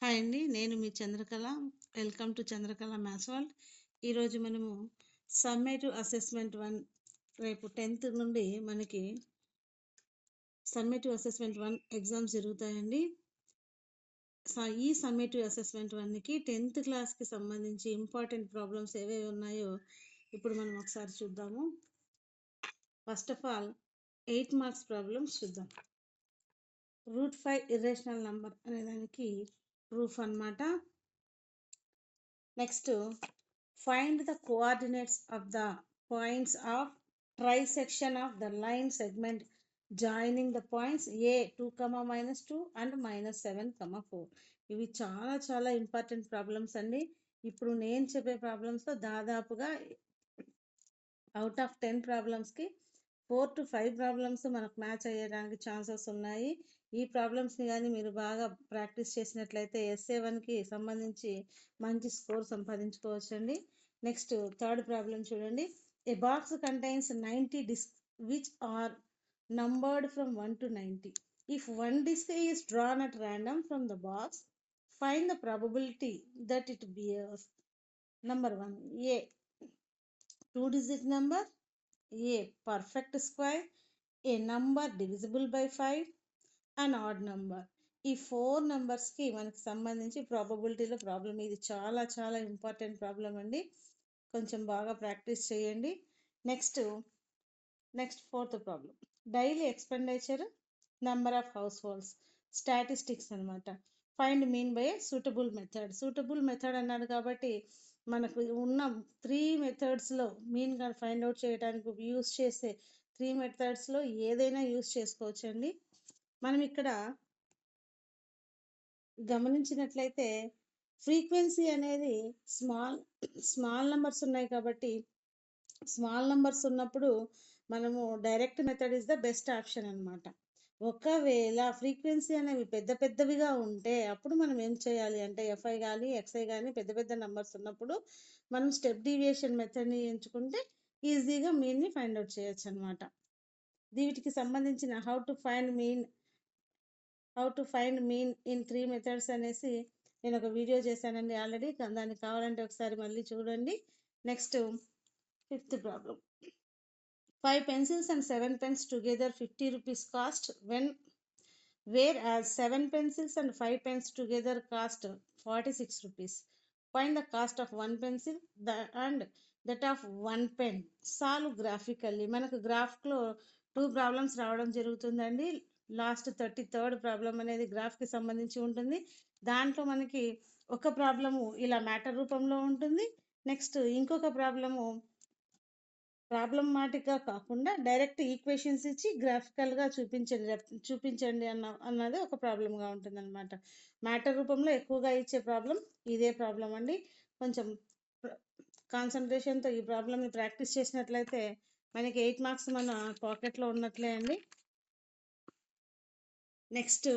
Hi అండి. నేను మీ Chandrakala. Welcome to Chandrakala maths world. ఈరోజు మనము సమ్మేటివ్ అసెస్మెంట్ 1 రేపు 10th నుండి మనకి సమ్మేటివ్ అసెస్మెంట్ 1 ఎగ్జామ్స్ జరుగుతాయండి. ఈ సమ్మేటివ్ అసెస్మెంట్ 1కి 10th క్లాస్కి సంబంధించి ఇంపార్టెంట్ ప్రాబ్లమ్స్ ఏవేవి ఉన్నాయో ఇప్పుడు మనం ఒకసారి చూద్దాము. First of all 8 marks problems చూద్దాం. √5 ఇర్రేషనల్ నంబర్ అనే దానికి ప్రూఫ్ అన్నమాట. Next find the coordinates of the points of trisection of the line segment joining the points a 2, -2 and -7, 4. ఇవి చాలా ఇంపార్టెంట్ ప్రాబ్లమ్స్ అండి. ఇప్పుడు నేను చెప్పే ప్రాబ్లమ్స్తో దాదాపుగా అవుట్ ఆఫ్ 10 ప్రాబ్లమ్స్కి 4 to 5 ప్రాబ్లమ్స్ మనకు మ్యాచ్ అయ్యడానికి ఛాన్సెస్ ఉన్నాయి. ఈ ప్రాబ్లమ్స్ని కానీ మీరు బాగా ప్రాక్టీస్ చేసినట్లయితే SA1కి సంబంధించి మంచి స్కోర్ సంపాదించుకోవచ్చండి. నెక్స్ట్ థర్డ్ ప్రాబ్లం చూడండి. ఏ box contains 90 discs which are numbered from 1 to 90. If one disc is drawn at random from the box, find the probability that it bears. Number 1, A 2-digit number, A perfect square, a number divisible by 5, an odd number. ఈ 4 నెంబర్స్కి మనకి సంబంధించి ప్రాబబిలిటీలో problem. ఇది చాలా important problem అండి. కొంచెం బాగా practice చేయండి. Next fourth problem. Daily expenditure, number of households, statistics అనమాట. Find mean by suitable method. Suitable method అన్నాడు కాబట్టి మనకు ఉన్న 3 మెథడ్స్లో మీన్ ఫైండ్ అవుట్ చేయడానికి యూస్ చేసే 3 మెథడ్స్లో ఏదైనా యూస్ చేసుకోవచ్చండి. మనం ఇక్కడ గమనించినట్లయితే ఫ్రీక్వెన్సీ అనేది స్మాల్ నెంబర్స్ ఉన్నాయి కాబట్టి స్మాల్ నెంబర్స్ ఉన్నప్పుడు మనము direct method is the best option అనమాట. ఒకవేళ ఫ్రీక్వెన్సీ అనేవి పెద్దవిగా ఉంటే అప్పుడు మనం ఏం చేయాలి అంటే FI కానీ XI కానీ పెద్ద నెంబర్స్ ఉన్నప్పుడు మనం స్టెప్ డీవియేషన్ మెథడ్ని ఎంచుకుంటే ఈజీగా మీన్ని ఫైండ్ అవుట్ చేయొచ్చు అనమాట. వీటికి సంబంధించిన how to find mean in 3 methods అనేసి నేను ఒక వీడియో చేశానండి ఆల్రెడీ. దానికి కావాలంటే ఒకసారి మళ్ళీ చూడండి. Next fifth problem. 5 pencils and 7 pens together 50 rupees cost, whereas 7 pencils and 5 pens together cost 46 rupees. Find the cost of 1 pencil and that of 1 pen. Solve graphically. మనకు గ్రాఫ్లో 2 ప్రాబ్లమ్స్ రావడం జరుగుతుందండి. లాస్ట్ 33rd ప్రాబ్లం అనేది గ్రాఫ్కి సంబంధించి ఉంటుంది. దాంట్లో మనకి ఒక ప్రాబ్లము ఇలా మ్యాటర్ రూపంలో ఉంటుంది. నెక్స్ట్ ఇంకొక ప్రాబ్లమాటిక్గా కాకుండా డైరెక్ట్ ఈక్వేషన్స్ ఇచ్చి గ్రాఫికల్గా చూపించండి అన్నది ఒక ప్రాబ్లంగా ఉంటుంది అనమాట. మ్యాటర్ రూపంలో ఎక్కువగా ఇచ్చే ప్రాబ్లం ఇదే ప్రాబ్లం అండి. కొంచెం కాన్సన్ట్రేషన్తో ఈ ప్రాబ్లమ్ని ప్రాక్టీస్ చేసినట్లయితే మనకి 8 మార్క్స్ మన పాకెట్లో ఉన్నట్లే అండి. Next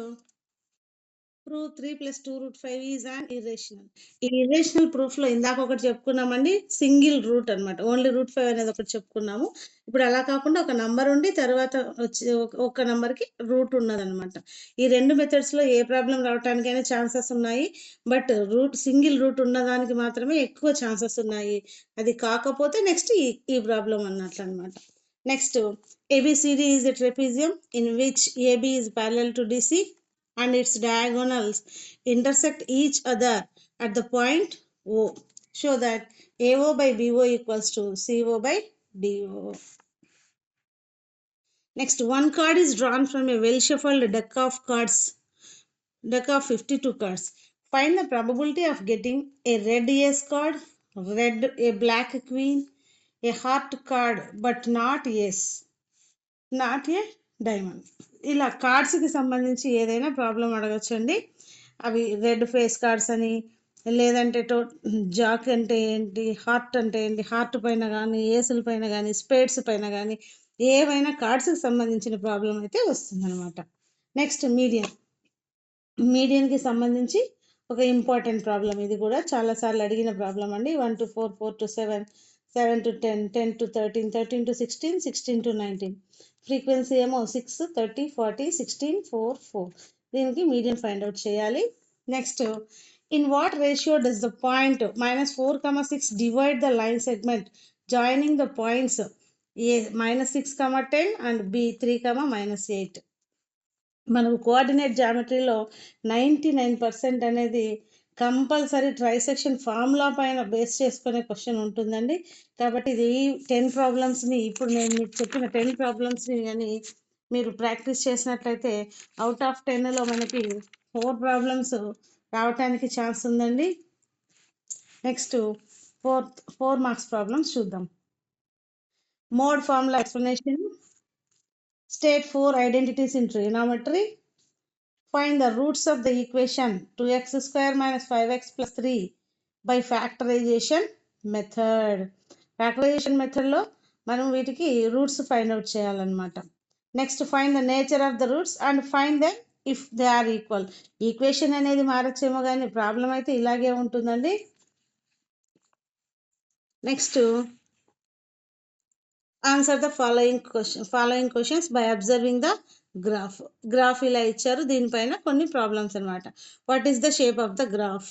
prove 3 + 2 √5 is an irrational. ఈ ఇర్రేషనల్ ప్రూఫ్లో ఇందాక ఒకటి చెప్పుకున్నామండి, సింగిల్ రూట్ అనమాట. ఓన్లీ √5 అనేది ఒకటి చెప్పుకున్నాము. ఇప్పుడు అలా కాకుండా ఒక నంబర్ ఉండి తర్వాత వచ్చి ఒక నెంబర్కి రూట్ ఉన్నదనమాట. ఈ 2 మెథడ్స్లో ఏ ప్రాబ్లం రావడానికైనా ఛాన్సెస్ ఉన్నాయి. బట్ సింగిల్ రూట్ ఉన్నదానికి మాత్రమే ఎక్కువ ఛాన్సెస్ ఉన్నాయి. అది కాకపోతే నెక్స్ట్ ఈ ప్రాబ్లం అన్నట్లు అనమాట. Next ABCD is a trapezium in which AB is parallel to DC and its diagonals intersect each other at the point O. Show that AO by BO equals to CO by DO. Next, one card is drawn from a well-shuffled deck of 52 cards. Find the probability of getting a red ace card, a black queen, a heart card but not ace, not a diamond. ఇలా కార్డ్స్కి సంబంధించి ఏదైనా problem అడగచ్చండి. అవి red face cards అని, లేదంటే Jack అంటే ఏంటి, heart అంటే ఏంటి, హార్ట్ పైన కానీ ఏసుల పైన కానీ స్పేడ్స్ పైన కానీ ఏవైనా కార్డ్స్కి సంబంధించిన ప్రాబ్లం అయితే వస్తుందన్నమాట. నెక్స్ట్ మీడియన్కి సంబంధించి ఒక ఇంపార్టెంట్ ప్రాబ్లం. ఇది కూడా చాలాసార్లు అడిగిన ప్రాబ్లం అండి. 1 to 4, 4 to 7, 7 to 10, 10 to 13, 13 to 16, 16 to 19. Frequency ఏమో 6, 30, 40, 16, 4, 4. దీనికి మీడియన్ ఫైండ్ అవుట్ చేయాలి. Next, in what ratio does the point minus 4 comma 6 divide the line segment joining the points a minus 6 comma 10 and b 3 comma minus 8? మనకు coordinate జామెట్రీలో 99% అనేది compulsory trisection formula పైన base చేసుకునే question ఉంటుందండి. కాబట్టి ఇది 10 ప్రాబ్లమ్స్ని ఇప్పుడు నేను మీకు చెప్పిన 10 ప్రాబ్లమ్స్ని కానీ మీరు ప్రాక్టీస్ చేసినట్లయితే అవుట్ ఆఫ్ 10లో మనకి 4 ప్రాబ్లమ్స్ రావటానికి ఛాన్స్ ఉందండి. నెక్స్ట్ 4 మార్క్స్ ప్రాబ్లమ్స్ చూద్దాం. Mode formula explanation, state 4 identities in trigonometry, find the roots of the equation 2x square minus 5x plus 3 by factorization method. Factorization method లో మనం వీటికి roots find out చేయాలన్నమాట. Next find the nature of the roots and find them if they are equal. Equation అనేది మారచ్చేమో కానీ problem అయితే ఇలాగే ఉంటుందండి. Next answer the following questions by observing the graph ఇలా ఇచ్చారు, దీనిపైన కొన్ని ప్రాబ్లమ్స్ అనమాట. What is the shape of the graph?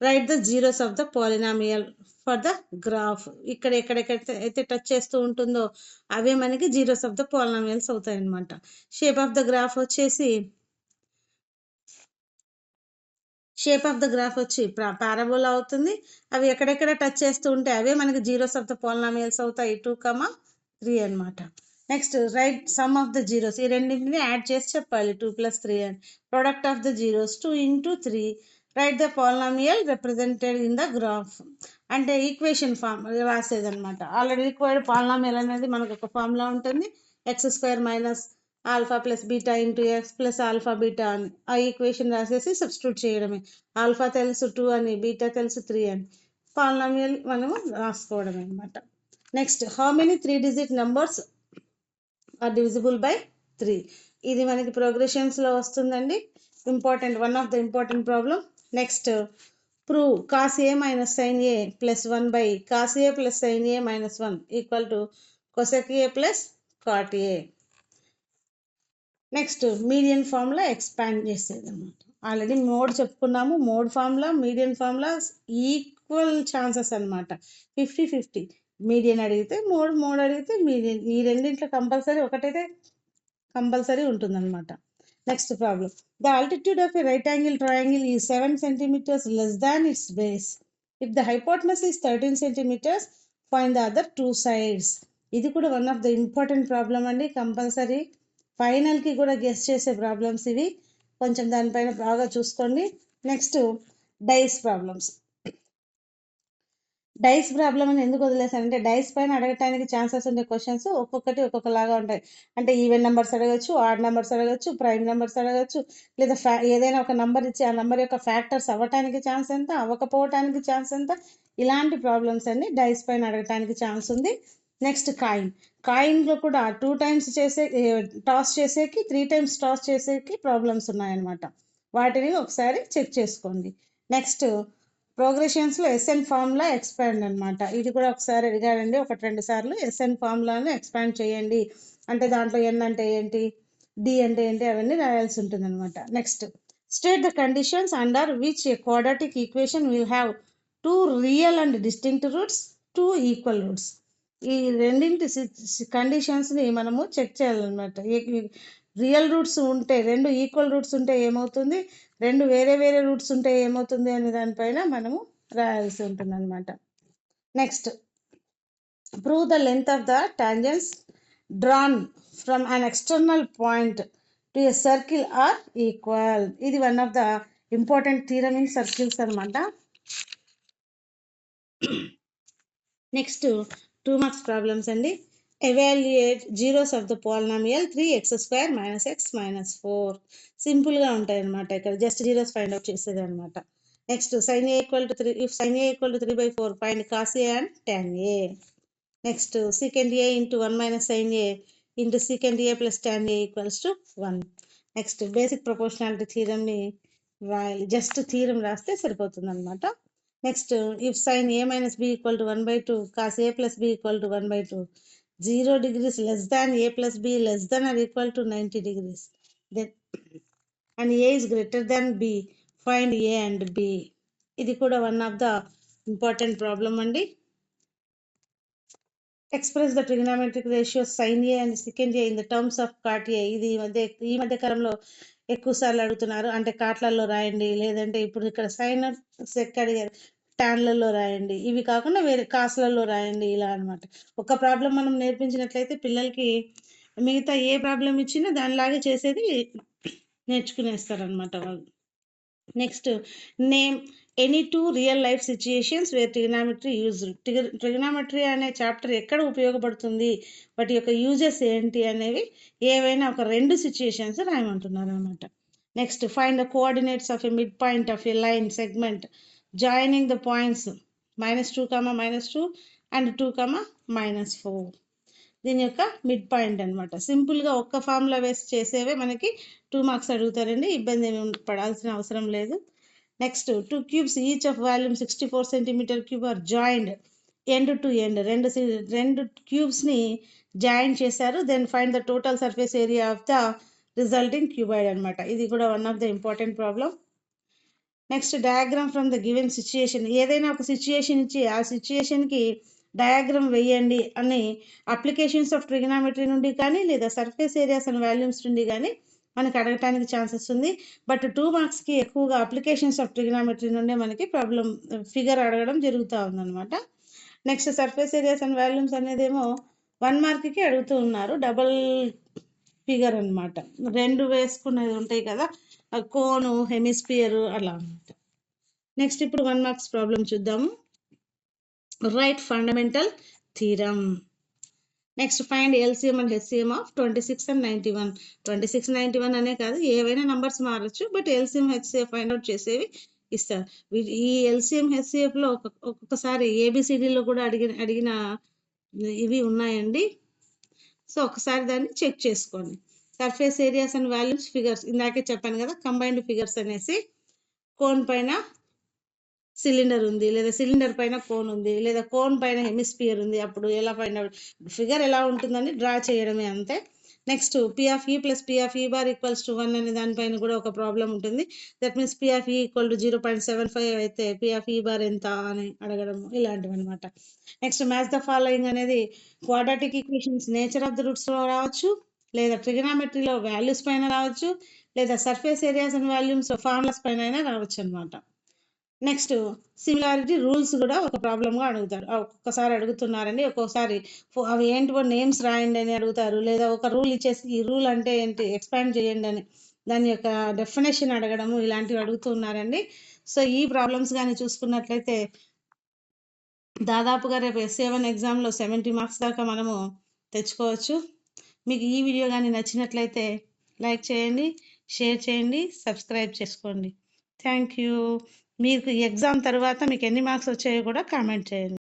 Right the zeros of the polynomial for the graph. ఇక్కడ ఎక్కడెక్కడైతే టచ్ చేస్తూ ఉంటుందో అవే మనకి జీరోస్ ఆఫ్ ద పాలినామియల్స్ అవుతాయి అనమాట. షేప్ ఆఫ్ ద గ్రాఫ్ వచ్చేసి పారాబోలా అవుతుంది. అవి ఎక్కడెక్కడ టచ్ చేస్తూ ఉంటే అవే మనకి జీరోస్ ఆఫ్ ద పాలినామియల్స్ అవుతాయి, 2, 3 అనమాట. Next write sum of the zeros, ఈ రెండింటిని యాడ్ చేసి చెప్పాలి. 2 + 3 అని. Product of the zeros 2 × 3. Write the polynomial represented in the graph. అంటే ఈక్వేషన్ ఫామ్ రాసేదనమాట. ఆల్రెడీ రిక్వైర్డ్ పాలినామియల్ అనేది మనకు ఒక ఫార్ములా ఉంటుంది, x² minus alpha plus beta into x plus alpha beta అని. ఆ ఈక్వేషన్ రాసేసి సబ్స్టిట్యూట్ చేయడమే. ఆల్ఫా తెలుసు 2 అని, బీటా తెలుసు 3 అని, పాలినామియల్ మనము రాసుకోవడమే అనమాట. Next how many 3-digit numbers are divisible by 3? ఇది మనకి ప్రోగ్రెషన్స్లో వస్తుందండి. Important, one of the important problem. Next prove cos A minus sin A plus 1 by cos A plus sin A minus 1 equal to cosec A plus cot A. Next median formula expand చేసేది అనమాట. Already mode చెప్పుకున్నాము. Mode formula, median formula equal chances అనమాట, 50-50. Median అడిగితే mode అడిగితే median, ఈ రెండింట్లో compulsory ఒకటైతే compulsory ఉంటుందన్నమాట. Next problem, the altitude of a right angle triangle ఈ 7 centimeters less than it's base. If the hypotenuse is 13 centimeters, find the other 2 sides. ఇది కూడా one of the important problem అండి. Compulsory ఫైనల్కి కూడా guess చేసే problems ఇవి. కొంచెం దానిపైన బాగా చూసుకోండి. Next dice problems. Dice problem అని ఎందుకు వదిలేసానంటే డైస్ పైన అడగటానికి ఛాన్సెస్ ఉండే క్వశ్చన్స్ ఒక్కొక్కటి ఒక్కొక్కలాగా ఉంటాయి. అంటే ఈవెన్ నెంబర్స్ అడగచ్చు, ఆడ్ నెంబర్స్ అడగచ్చు, ప్రైమ్ నెంబర్స్ అడగచ్చు, లేదా ఏదైనా ఒక నెంబర్ ఇచ్చి ఆ నెంబర్ యొక్క ఫ్యాక్టర్స్ అవ్వటానికి ఛాన్స్ ఎంత, అవ్వకపోవటానికి ఛాన్స్ ఎంత, ఇలాంటి ప్రాబ్లమ్స్ అన్ని డైస్ పైన అడగటానికి ఛాన్స్ ఉంది. నెక్స్ట్ కాయిన్లో కూడా 2 times టాస్ చేసేకి 3 times టాస్ చేసేకి ప్రాబ్లమ్స్ ఉన్నాయన్నమాట. వాటిని ఒకసారి చెక్ చేసుకోండి. నెక్స్ట్ ప్రోగ్రెషన్స్లో ఎస్ఎన్ ఫార్ములా ఎక్స్పాండ్ అనమాట. ఇది కూడా ఒకసారి అడిగాడండి, 1-2 సార్లు. ఎస్ఎన్ ఫార్ములాను ఎక్స్పాండ్ చేయండి అంటే దాంట్లో ఎన్ అంటే ఏంటి, డి అంటే ఏంటి, అవన్నీ రాయాల్సి ఉంటుంది అనమాట. Next state the conditions under which a quadratic equation will have 2 real and distinct roots, 2 equal roots. ఈ రెండింటి కండిషన్స్ని మనము చెక్ చేయాలన్నమాట. రియల్ రూట్స్ ఉంటే, 2 ఈక్వల్ రూట్స్ ఉంటే ఏమవుతుంది, 2 వేరే వేరే రూట్స్ ఉంటే ఏమవుతుంది అనే దానిపైన మనము రాయాల్సి ఉంటుంది అనమాట. Next prove the length of the tangents drawn from an external point to a circle are equal. ఇది one of the important theorem in circles అనమాట. నెక్స్ట్ 2 మార్క్స్ ప్రాబ్లమ్స్ అండి. Evaluate zeros of the polynomial 3x² - x - 4. సింపుల్గా ఉంటాయి అనమాట. ఇక్కడ just zeros find out చేసేది అనమాట. Next sin a = 3, if sin a = 3/4 find cos a and tan a. Next secant a × 1 - sin a × secant a + tan a = 1. Next basic proportionality థీరమ్ని రాయాలి, just theorem రాస్తే సరిపోతుంది అనమాట. Next if sin a - b = 1/2 cos a + b = 1/2, 0 degrees less than a + b less than or equal to 90 degrees, then and a is greater than b, find A and B. ఇది కూడా one of the important problem అండి. Express the trigonometric ratio sine A and sec A in the terms of cot A. ఇది ఈ మధ్య కాలంలో ఎక్కువ సార్లు అడుగుతున్నారు. అంటే కాట్లలో రాయండి, లేదంటే ఇప్పుడు ఇక్కడ సైన్ సెక్ అడిగారు, టాన్లలో రాయండి. ఇవి కాకుండా వేరే కాస్లలో రాయండి, ఇలా అనమాట. ఒక ప్రాబ్లం మనం నేర్పించినట్లయితే పిల్లలకి మిగతా ఏ ప్రాబ్లం ఇచ్చినా దానిలాగే చేసేది నేర్చుకునేస్తారనమాట వాళ్ళు. Next, name any two real life situations where trigonometry used. Trigonometry అనే చాప్టర్ ఎక్కడ ఉపయోగపడుతుంది, వాటి యొక్క యూజెస్ ఏంటి అనేవి ఏవైనా ఒక 2 సిచ్యుయేషన్స్ రాయమంటున్నారు అనమాట. Next, find the coordinates of a mid point of a line segment joining the points -2, -2 and 2, -4. దీని యొక్క మిడ్ పాయింట్ అనమాట. సింపుల్గా ఒక్క ఫార్ములా వేసి చేసేవే మనకి 2 మార్క్స్ అడుగుతారండి. ఇబ్బంది ఏమి పడాల్సిన అవసరం లేదు. Next, 2 cubes each of volume 64 cm³ are joined end to end. రెండు క్యూబ్స్ని జాయిన్ చేశారు. Then find the total surface area of the resulting cuboid అనమాట. ఇది కూడా one of the important problem. Next, diagram from the given situation. ఏదైనా ఒక situation ఇచ్చి ఆ సిచ్యుయేషన్కి డయాగ్రామ్ వేయండి అని అప్లికేషన్స్ ఆఫ్ ట్రిగ్నామెట్రీ నుండి కానీ లేదా సర్ఫేస్ ఏరియాస్ అండ్ వాల్యూమ్స్ నుండి కానీ మనకి అడగటానికి ఛాన్సెస్ ఉంది. బట్ 2 మార్క్స్కి ఎక్కువగా అప్లికేషన్స్ ఆఫ్ ట్రిగ్నామెట్రీ నుండే మనకి ప్రాబ్లం ఫిగర్ అడగడం జరుగుతూ ఉందన్నమాట. నెక్స్ట్, సర్ఫేస్ ఏరియాస్ అండ్ వాల్యూమ్స్ అనేదేమో 1 మార్క్కి అడుగుతూ ఉన్నారు. డబల్ ఫిగర్ అనమాట. 2 వేసుకునేది ఉంటాయి కదా, కోను, హెమిస్పియర్, అలా అనమాట. నెక్స్ట్, ఇప్పుడు 1 మార్క్స్ ప్రాబ్లం చూద్దాము. Right fundamental theorem. Next, find LCM and HCM of 26 and 91. 26, 91 అనే కాదు, ఏవైనా నంబర్స్ మారచ్చు, but LCM HCF find out చేసేవి ఇస్తారు. ఈ ఎల్సిఎం హెచ్సిఎఫ్లో ఒక్కొక్కసారి ఏబిసిడిలో కూడా అడిగిన ఇవి ఉన్నాయండి. సో ఒకసారి దాన్ని చెక్ చేసుకోండి. Surface areas and volumes figures ఇందాకే చెప్పాను కదా, కంబైన్డ్ ఫిగర్స్ అనేసి కోన్ పైన సిలిండర్ ఉంది, లేదా సిలిండర్ పైన కోన్ ఉంది, లేదా కోన్ పైన హెమిస్పియర్ ఉంది. అప్పుడు ఎలా ఫైండ్ అవుట్, ఫిగర్ ఎలా ఉంటుందని డ్రా చేయడమే అంతే. నెక్స్ట్, పి ఆఫ్ ఈ ప్లస్ పి ఆఫ్ ఈ బార్ ఈక్వల్స్ టు 1 అనే దానిపైన కూడా ఒక ప్రాబ్లం ఉంటుంది. దట్ మీన్స్ పి ఆఫ్ ఈ ఈక్వల్ టు 0.75 అయితే పి ఆఫ్ ఈ బార్ ఎంత అని అడగడం, ఇలాంటివి అనమాట. నెక్స్ట్, మ్యాచ్ ద ఫాలోయింగ్ అనేది quadratic equations nature of the రూట్స్లో రావచ్చు, లేదా ట్రిగనామెట్రీలో వాల్యూస్ పైన రావచ్చు, లేదా surface areas and volumes formulas పైన అయినా రావచ్చు అనమాట. నెక్స్ట్, సిమిలారిటీ రూల్స్ కూడా ఒక ప్రాబ్లంగా అడుగుతారు. ఒక్కొక్కసారి అడుగుతున్నారండి, ఒక్కొక్కసారి అవి ఏంటివో నేమ్స్ రాయండి అని అడుగుతారు, లేదా ఒక రూల్ ఇచ్చేసి ఈ రూల్ అంటే ఏంటి ఎక్స్పాండ్ చేయండి అని దాని యొక్క డెఫినేషన్ అడగడము, ఇలాంటివి అడుగుతున్నారండి. సో ఈ ప్రాబ్లమ్స్ కానీ చూసుకున్నట్లయితే దాదాపుగా రేపు S7 ఎగ్జామ్లో 70 మార్క్స్ దాకా మనము తెచ్చుకోవచ్చు. మీకు ఈ వీడియో కానీ నచ్చినట్లయితే లైక్ చేయండి, షేర్ చేయండి, సబ్స్క్రైబ్ చేసుకోండి. Thank you. మీకు ఎగ్జామ్ తర్వాత మీకు ఎన్ని మార్క్స్ వచ్చాయో కూడా కామెంట్ చేయండి.